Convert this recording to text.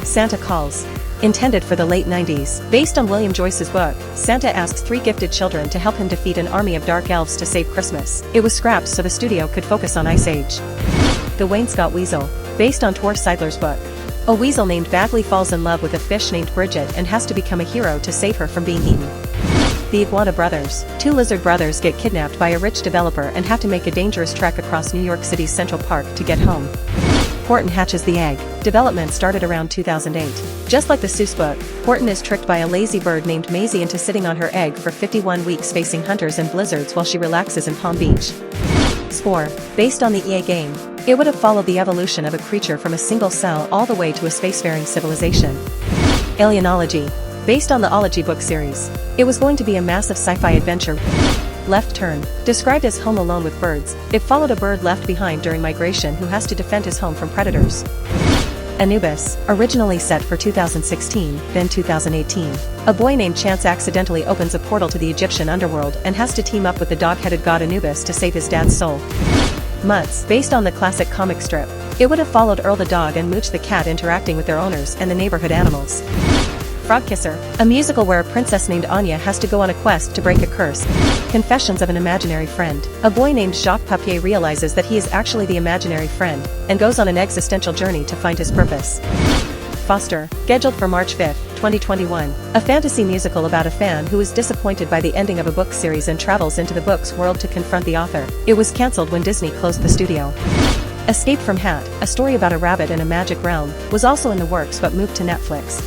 Santa Calls. Intended for the late 90s, based on William Joyce's book, Santa asks three gifted children to help him defeat an army of dark elves to save Christmas. It was scrapped so the studio could focus on Ice Age. The Wainscott Weasel. Based on Tor Seidler's book. A weasel named Bagley falls in love with a fish named Bridget and has to become a hero to save her from being eaten. The Iguana Brothers. Two lizard brothers get kidnapped by a rich developer and have to make a dangerous trek across New York City's Central Park to get home. Horton Hatches the Egg. Development started around 2008. Just like the Seuss book, Horton is tricked by a lazy bird named Maisie into sitting on her egg for 51 weeks facing hunters and blizzards while she relaxes in Palm Beach. Spore. Based on the EA game, it would have followed the evolution of a creature from a single cell all the way to a spacefaring civilization. Alienology. Based on the Ology book series, it was going to be a massive sci-fi adventure. Left Turn. Described as Home Alone with birds, it followed a bird left behind during migration who has to defend his home from predators. Anubis. Originally set for 2016, then 2018. A boy named Chance accidentally opens a portal to the Egyptian underworld and has to team up with the dog-headed god Anubis to save his dad's soul. Mutts. Based on the classic comic strip, it would have followed Earl the dog and Mooch the cat interacting with their owners and the neighborhood animals. Frog Kisser. A musical where a princess named Anya has to go on a quest to break a curse. Confessions of an Imaginary Friend. A boy named Jacques Papier realizes that he is actually the imaginary friend, and goes on an existential journey to find his purpose. Foster. Scheduled for March 5, 2021. A fantasy musical about a fan who is disappointed by the ending of a book series and travels into the book's world to confront the author. It was cancelled when Disney closed the studio. Escape from Hat. A story about a rabbit in a magic realm, was also in the works but moved to Netflix.